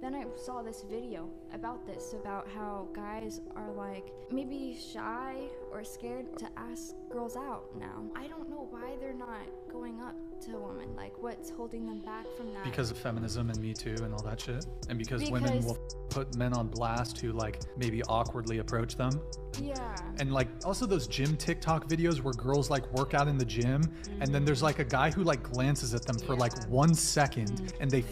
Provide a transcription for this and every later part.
Then I saw this video about this, about how guys are like maybe shy or scared to ask girls out now. I don't know why they're not going up to a woman. Like, what's holding them back from that? Because of feminism and Me Too and all that shit? And because women will put men on blast who like maybe awkwardly approach them? Yeah. And like also those gym TikTok videos where girls like work out in the gym and then there's like a guy who like glances at them for like 1 second and they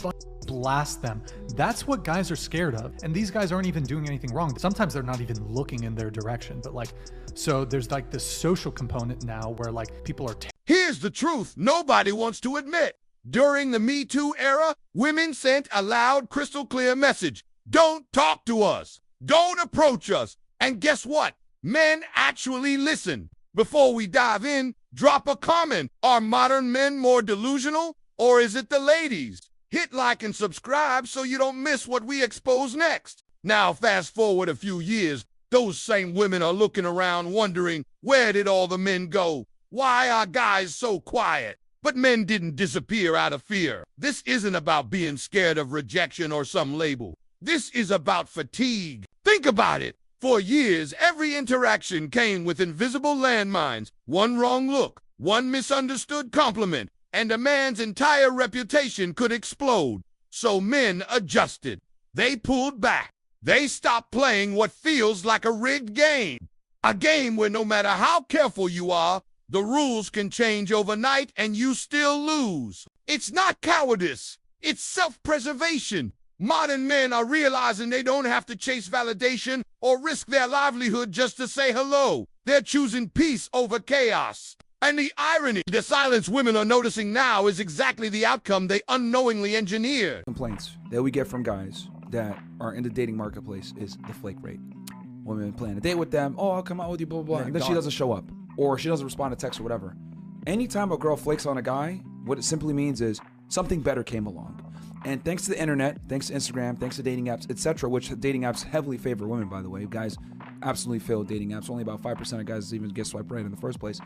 blast them. That's what guys are scared of. And these guys aren't even doing anything wrong. Sometimes they're not even looking in their direction. But like, so there's like this social component now where like people are Here's the truth nobody wants to admit. During the Me Too era, women sent a loud, crystal clear message. Don't talk to us. Don't approach us. And guess what? Men actually listen. Before we dive in, drop a comment. Are modern men more delusional, or is it the ladies? Hit like and subscribe so you don't miss what we expose next. Now, fast forward a few years, those same women are looking around wondering, where did all the men go? Why are guys so quiet? But men didn't disappear out of fear. This isn't about being scared of rejection or some label. This is about fatigue. Think about it. For years, every interaction came with invisible landmines. One wrong look, one misunderstood compliment, and a man's entire reputation could explode. So men adjusted. They pulled back. They stopped playing what feels like a rigged game. A game where no matter how careful you are, the rules can change overnight and you still lose. It's not cowardice. It's self-preservation. Modern men are realizing they don't have to chase validation or risk their livelihood just to say hello. They're choosing peace over chaos. And the irony, the silence women are noticing now is exactly the outcome they unknowingly engineered. Complaints that we get from guys that are in the dating marketplace is the flake rate. Women plan a date with them, oh, I'll come out with you, blah, blah, blah, and then she doesn't show up, or she doesn't respond to text or whatever. Anytime a girl flakes on a guy, what it simply means is something better came along. And thanks to the internet, thanks to Instagram, thanks to dating apps, etc., which dating apps heavily favor women, by the way. Guys absolutely fail dating apps. Only about 5% of guys even get swiped right in the first place.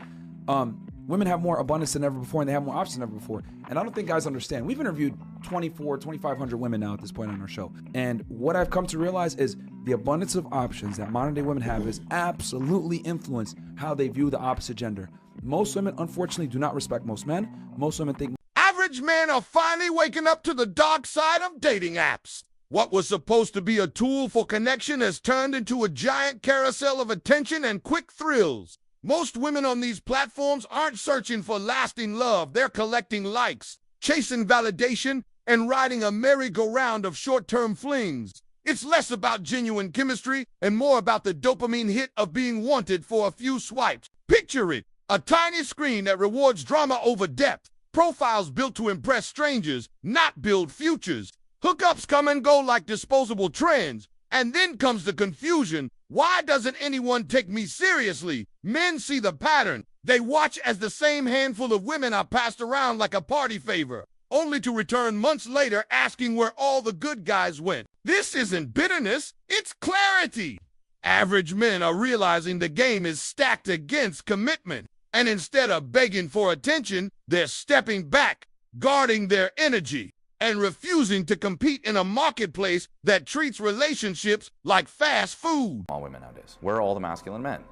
Women have more abundance than ever before, and they have more options than ever before. And I don't think guys understand. We've interviewed 2,500 women now at this point on our show. And what I've come to realize is the abundance of options that modern day women have is absolutely influenced how they view the opposite gender. Most women, unfortunately, do not respect most men. Most women think average men are finally waking up to the dark side of dating apps. What was supposed to be a tool for connection has turned into a giant carousel of attention and quick thrills. Most women on these platforms aren't searching for lasting love. They're collecting likes, chasing validation, and riding a merry-go-round of short-term flings. It's less about genuine chemistry and more about the dopamine hit of being wanted for a few swipes. Picture it, a tiny screen that rewards drama over depth. Profiles built to impress strangers, not build futures. Hookups come and go like disposable trends. And then comes the confusion. Why doesn't anyone take me seriously? Men see the pattern. They watch as the same handful of women are passed around like a party favor, only to return months later asking where all the good guys went. This isn't bitterness, it's clarity. Average men are realizing the game is stacked against commitment. And instead of begging for attention, they're stepping back, guarding their energy, and refusing to compete in a marketplace that treats relationships like fast food. All women nowadays. Where are all the masculine men?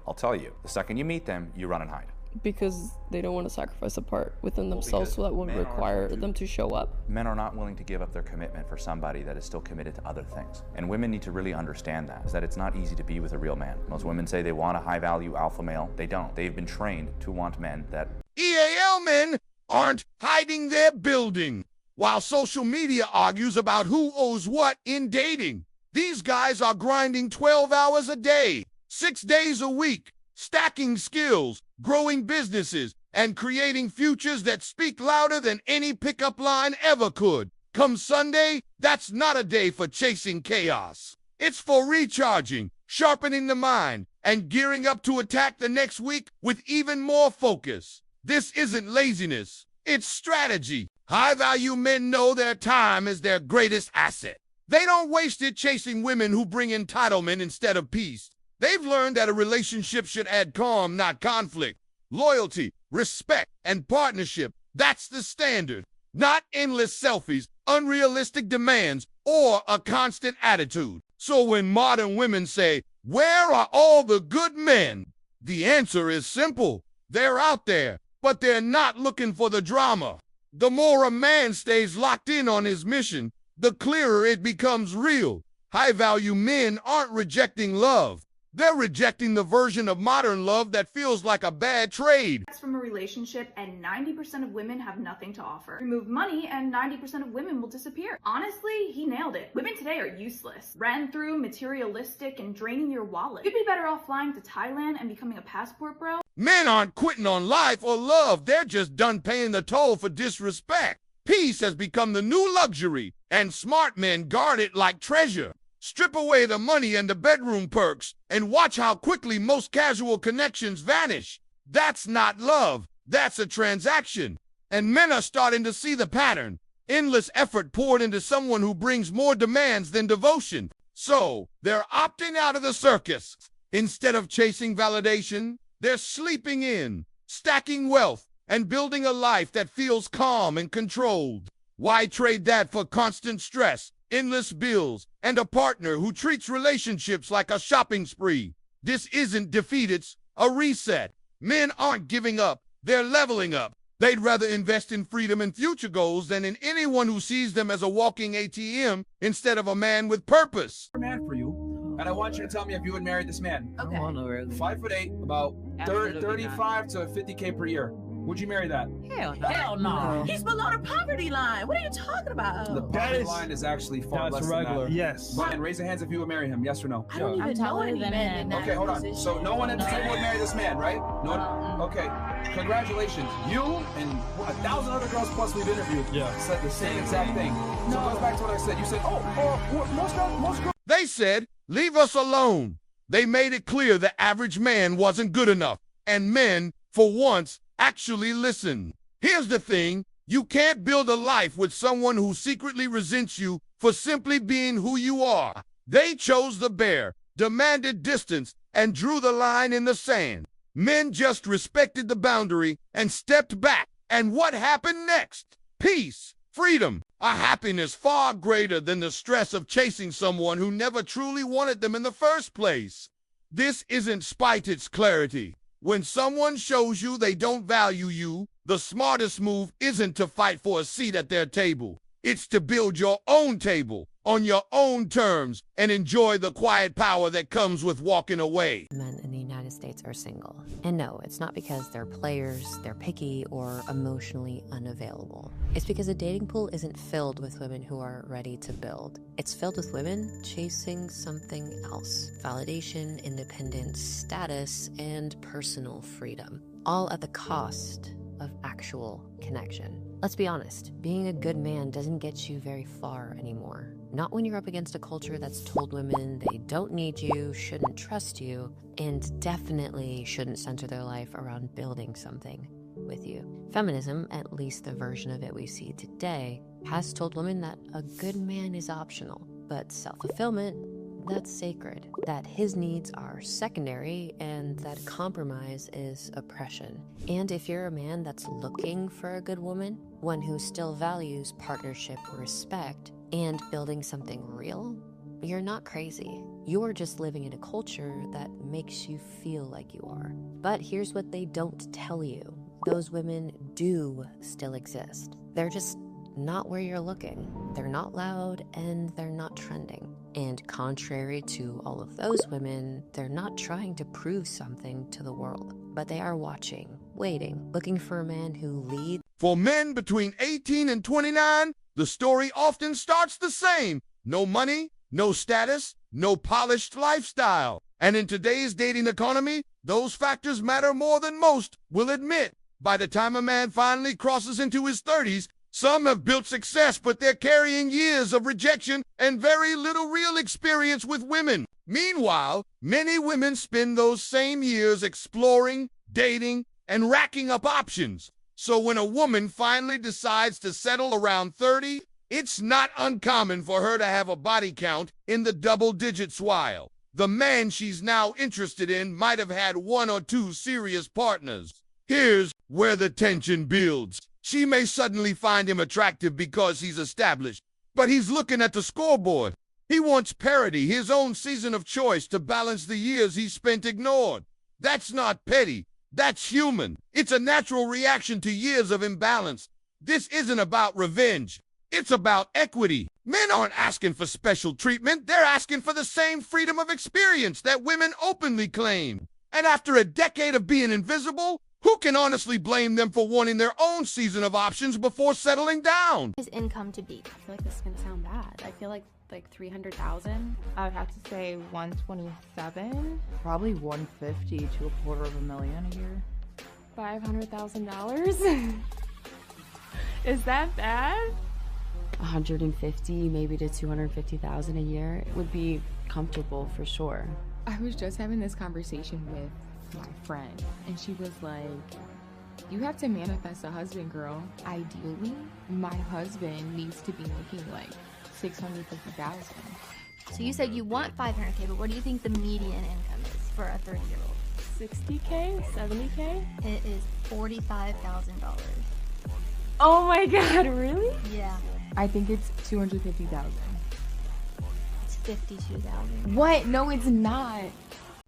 I'll tell you, the second you meet them, you run and hide. Because they don't want to sacrifice a part within themselves, so that would require them to show up. Men are not willing to give up their commitment for somebody that is still committed to other things. And women need to really understand that, is that it's not easy to be with a real man. Most women say they want a high-value alpha male. They don't. They've been trained to want men that... EAL men aren't hiding their building. While social media argues about who owes what in dating, these guys are grinding 12 hours a day, 6 days a week, stacking skills, growing businesses, and creating futures that speak louder than any pickup line ever could. Come Sunday, that's not a day for chasing chaos. It's for recharging, sharpening the mind, and gearing up to attack the next week with even more focus. This isn't laziness, it's strategy. High-value men know their time is their greatest asset. They don't waste it chasing women who bring entitlement instead of peace. They've learned that a relationship should add calm, not conflict. Loyalty, respect, and partnership, that's the standard. Not endless selfies, unrealistic demands, or a constant attitude. So when modern women say, "Where are all the good men?" the answer is simple. They're out there, but they're not looking for the drama. The more a man stays locked in on his mission, the clearer it becomes real. High-value men aren't rejecting love. They're rejecting the version of modern love that feels like a bad trade. From a relationship, and 90% of women have nothing to offer. Remove money and 90% of women will disappear. Honestly, he nailed it. Women today are useless. Ran through, materialistic, and draining your wallet. You'd be better off flying to Thailand and becoming a passport bro. Men aren't quitting on life or love. They're just done paying the toll for disrespect. Peace has become the new luxury, and smart men guard it like treasure. Strip away the money and the bedroom perks, and watch how quickly most casual connections vanish. That's not love. That's a transaction. And men are starting to see the pattern. Endless effort poured into someone who brings more demands than devotion. So, they're opting out of the circus. Instead of chasing validation, they're sleeping in, stacking wealth, and building a life that feels calm and controlled. Why trade that for constant stress, endless bills, and a partner who treats relationships like a shopping spree? This isn't defeat, it's a reset. Men aren't giving up, they're leveling up. They'd rather invest in freedom and future goals than in anyone who sees them as a walking ATM instead of a man with purpose. Man for you, and I want you to tell me if you would marry this man. Okay. 5'8", about 35 to 50K per year. Would you marry that? Hell no. Hell no. He's below the poverty line. What are you talking about? The poverty line is actually far less regular. than that. Yes. Brian, raise your hands if you would marry him. Yes or no? I don't even know any men in that Okay, hold on. position. So no one at the table would marry this man, right? No one? Okay. Congratulations. You and 1,000 other girls plus we've interviewed said the same exact thing. So it goes back to what I said. You said, most girls. They said, "Leave us alone." They made it clear the average man wasn't good enough, and men, for once, actually listened. Here's the thing, you can't build a life with someone who secretly resents you for simply being who you are. They chose the bear, demanded distance, and drew the line in the sand. Men just respected the boundary and stepped back. And what happened next? Peace, freedom, a happiness far greater than the stress of chasing someone who never truly wanted them in the first place. This isn't spite, it's clarity. When someone shows you they don't value you, the smartest move isn't to fight for a seat at their table. It's to build your own table on your own terms and enjoy the quiet power that comes with walking away. Men in the United States are single. And no, it's not because they're players, they're picky, or emotionally unavailable. It's because the dating pool isn't filled with women who are ready to build. It's filled with women chasing something else. Validation, independence, status, and personal freedom. All at the cost of actual connection. Let's be honest, being a good man doesn't get you very far anymore. Not when you're up against a culture that's told women they don't need you, shouldn't trust you, and definitely shouldn't center their life around building something with you. Feminism, at least the version of it we see today, has told women that a good man is optional, but self-fulfillment, that's sacred, that his needs are secondary, and that compromise is oppression. And if you're a man that's looking for a good woman, one who still values partnership, respect, and building something real, you're not crazy. You're just living in a culture that makes you feel like you are. But here's what they don't tell you. Those women do still exist. They're just not where you're looking. They're not loud, and they're not trending. And contrary to all of those women, they're not trying to prove something to the world, but they are watching, waiting, looking for a man who leads. For men between 18 and 29, the story often starts the same. No money, no status, no polished lifestyle. And in today's dating economy, those factors matter more than most will admit. By the time a man finally crosses into his 30s, some have built success, but they're carrying years of rejection and very little real experience with women. Meanwhile, many women spend those same years exploring, dating, and racking up options. So when a woman finally decides to settle around 30, it's not uncommon for her to have a body count in the double digits while the man she's now interested in might have had 1 or 2 serious partners. Here's where the tension builds. She may suddenly find him attractive because he's established, but he's looking at the scoreboard. He wants parity, his own season of choice to balance the years he spent ignored. That's not petty. That's human. It's a natural reaction to years of imbalance. This isn't about revenge. It's about equity. Men aren't asking for special treatment. They're asking for the same freedom of experience that women openly claim. And after a decade of being invisible, who can honestly blame them for wanting their own season of options before settling down? His income to be. I feel like this is gonna sound bad. I feel like 300,000. I would have to say 127. Probably 150 to $250,000 a year. $500,000. Is that bad? 150, maybe to 250,000 a year would be comfortable for sure. I was just having this conversation with my friend, and she was like, you have to manifest a husband, girl. Ideally, my husband needs to be making like 650,000. So you said you want 500K, but what do you think the median income is for a 30-year-old? 60K? 70K? It is $45,000. Oh my God, really? Yeah. I think it's 250,000. It's 52,000. What? No, it's not.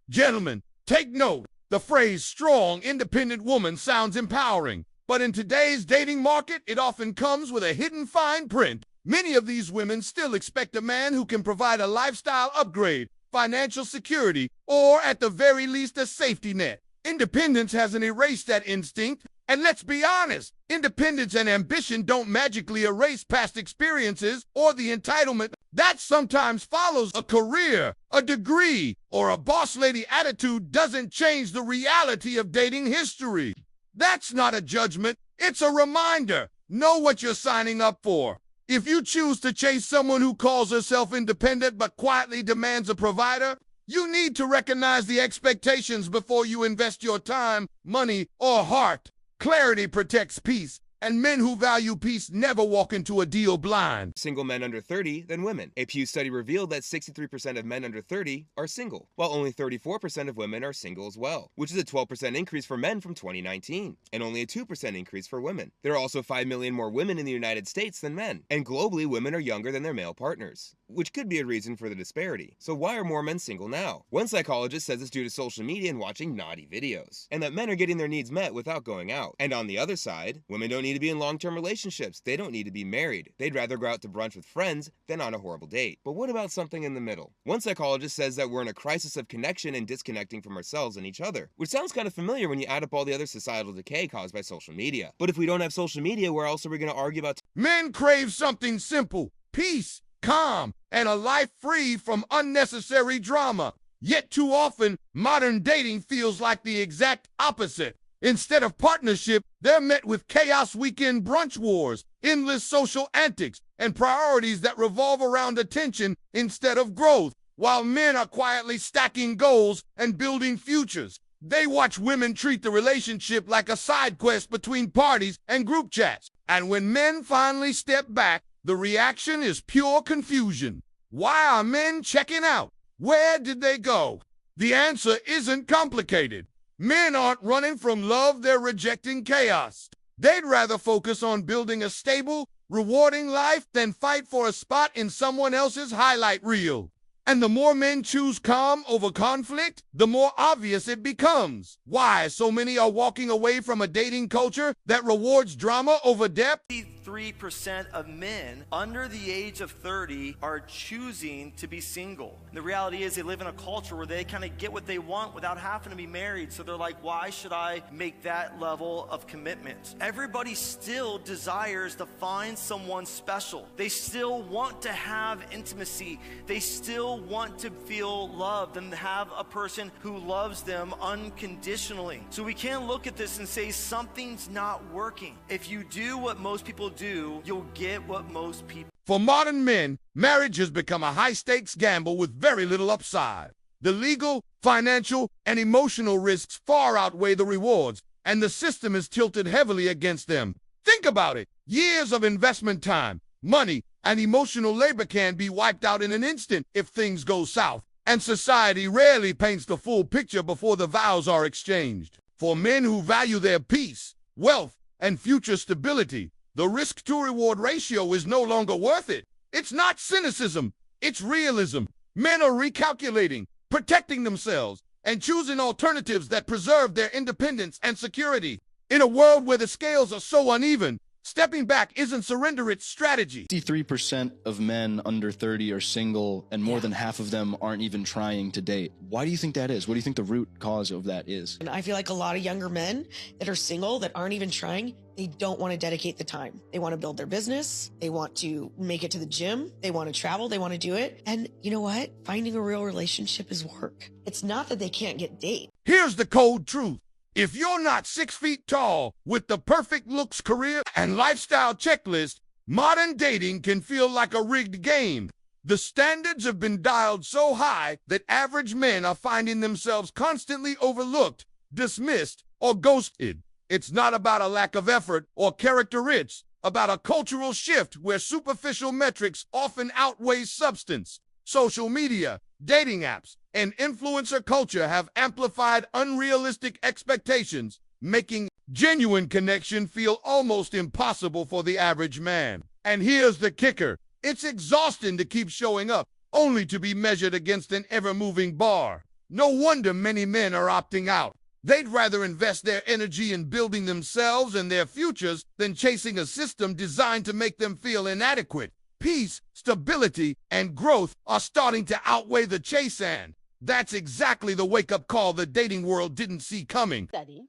Gentlemen, take note. The phrase strong, independent woman sounds empowering, but in today's dating market, it often comes with a hidden fine print. Many of these women still expect a man who can provide a lifestyle upgrade, financial security, or at the very least a safety net. Independence hasn't erased that instinct, and let's be honest, independence and ambition don't magically erase past experiences or the entitlement that sometimes follows a career, a degree, or a boss lady attitude doesn't change the reality of dating history. That's not a judgment, it's a reminder. Know what you're signing up for. If you choose to chase someone who calls herself independent but quietly demands a provider, you need to recognize the expectations before you invest your time, money, or heart. Clarity protects peace, and men who value peace never walk into a deal blind. Single men under 30 than women. A Pew study revealed that 63% of men under 30 are single, while only 34% of women are single as well, which is a 12% increase for men from 2019, and only a 2% increase for women. There are also 5 million more women in the United States than men, and globally women are younger than their male partners, which could be a reason for the disparity. So why are more men single now? One psychologist says it's due to social media and watching naughty videos, and that men are getting their needs met without going out. And on the other side, women don't need to be in long-term relationships. They don't need to be married. They'd rather go out to brunch with friends than on a horrible date. But what about something in the middle? One psychologist says that we're in a crisis of connection and disconnecting from ourselves and each other, which sounds kind of familiar when you add up all the other societal decay caused by social media. But if we don't have social media, where else are we going to argue about? Men crave something simple: peace, calm, and a life free from unnecessary drama. Yet too often, modern dating feels like the exact opposite. Instead of partnership, they're met with chaos weekend brunch wars, endless social antics, and priorities that revolve around attention instead of growth, while men are quietly stacking goals and building futures. They watch women treat the relationship like a side quest between parties and group chats. And when men finally step back, the reaction is pure confusion. Why are men checking out? Where did they go? The answer isn't complicated. Men aren't running from love, they're rejecting chaos. They'd rather focus on building a stable, rewarding life than fight for a spot in someone else's highlight reel. And the more men choose calm over conflict, the more obvious it becomes why so many are walking away from a dating culture that rewards drama over depth. 3% of men under the age of 30 are choosing to be single. And the reality is they live in a culture where they kind of get what they want without having to be married. So they're like, why should I make that level of commitment? Everybody still desires to find someone special. They still want to have intimacy. They still want to feel loved and have a person who loves them unconditionally. So we can't look at this and say something's not working. If you do what most people do, you'll get what most people. For modern men, marriage has become a high-stakes gamble with very little upside. The legal, financial, and emotional risks far outweigh the rewards, and the system is tilted heavily against them. Think about it. Years of investment time, money, and emotional labor can be wiped out in an instant if things go south, and society rarely paints the full picture before the vows are exchanged. For men who value their peace, wealth, and future stability, the risk to reward ratio is no longer worth it. It's not cynicism, it's realism. Men are recalculating, protecting themselves, and choosing alternatives that preserve their independence and security. In a world where the scales are so uneven, stepping back isn't surrender, it's strategy. 53% of men under 30 are single, and more than half of them aren't even trying to date. Why do you think that is? What do you think the root cause of that is? And I feel like a lot of younger men that are single, that aren't even trying, they don't want to dedicate the time. They want to build their business. They want to make it to the gym. They want to travel. They want to do it. And you know what? Finding a real relationship is work. It's not that they can't get date. Here's the cold truth. If you're not 6 feet tall with the perfect looks, career, and lifestyle checklist, modern dating can feel like a rigged game. The standards have been dialed so high that average men are finding themselves constantly overlooked, dismissed, or ghosted. It's not about a lack of effort or character, it's about a cultural shift where superficial metrics often outweigh substance. Social media, dating apps, and influencer culture have amplified unrealistic expectations, making genuine connection feel almost impossible for the average man. And here's the kicker. It's exhausting to keep showing up, only to be measured against an ever-moving bar. No wonder many men are opting out. They'd rather invest their energy in building themselves and their futures than chasing a system designed to make them feel inadequate. Peace, stability, and growth are starting to outweigh the chase, and that's exactly the wake-up call the dating world didn't see coming. Study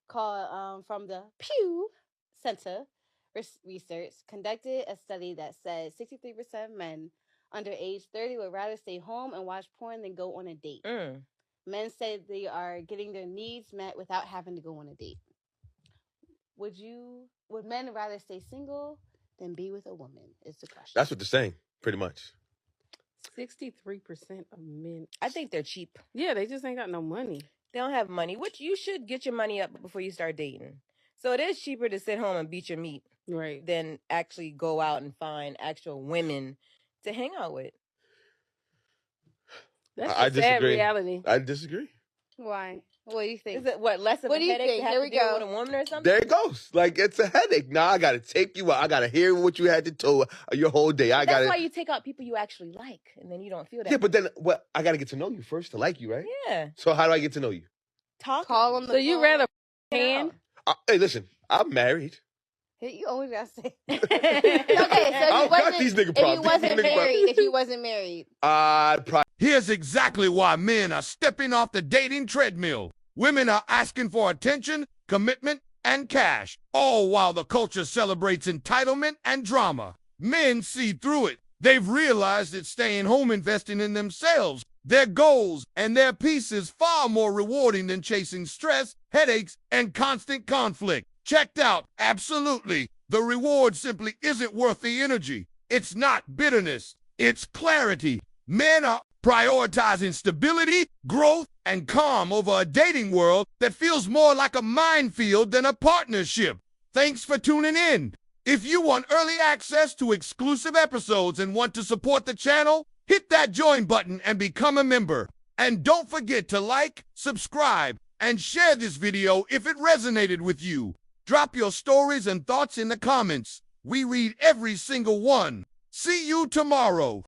called from the Pew Center Research conducted a study that said 63% of men under age 30 would rather stay home and watch porn than go on a date. Men say they are getting their needs met without having to go on a date. Would men rather stay single than be with a woman is the question. That's what they're saying, pretty much. 63% of men. I think they're cheap. Yeah, they just ain't got no money. They don't have money, which you should get your money up before you start dating. So it is cheaper to sit home and beat your meat than actually go out and find actual women to hang out with. That's a sad reality. I disagree. Why? What do you think? Is it less of a headache to have to deal with a woman or something? There it goes. Like, it's a headache. Now I got to take you out. I got to hear what you had to tell your whole day. That's why you take out people you actually like, and then you don't feel that. Yeah, but then I got to get to know you first to like you, right? Yeah. So how do I get to know you? Call them. So you rather hand? Hey, listen, I'm married. You always gotta say. Okay, so if you wasn't married, Here's exactly why men are stepping off the dating treadmill. Women are asking for attention, commitment, and cash, all while the culture celebrates entitlement and drama. Men see through it. They've realized that staying home, investing in themselves, their goals, and their peace is far more rewarding than chasing stress, headaches, and constant conflict. Checked out, absolutely. The reward simply isn't worth the energy. It's not bitterness, it's clarity. Men are prioritizing stability, growth, and calm over a dating world that feels more like a minefield than a partnership. Thanks for tuning in. If you want early access to exclusive episodes and want to support the channel, hit that join button and become a member. And don't forget to like, subscribe, and share this video if it resonated with you. Drop your stories and thoughts in the comments. We read every single one. See you tomorrow.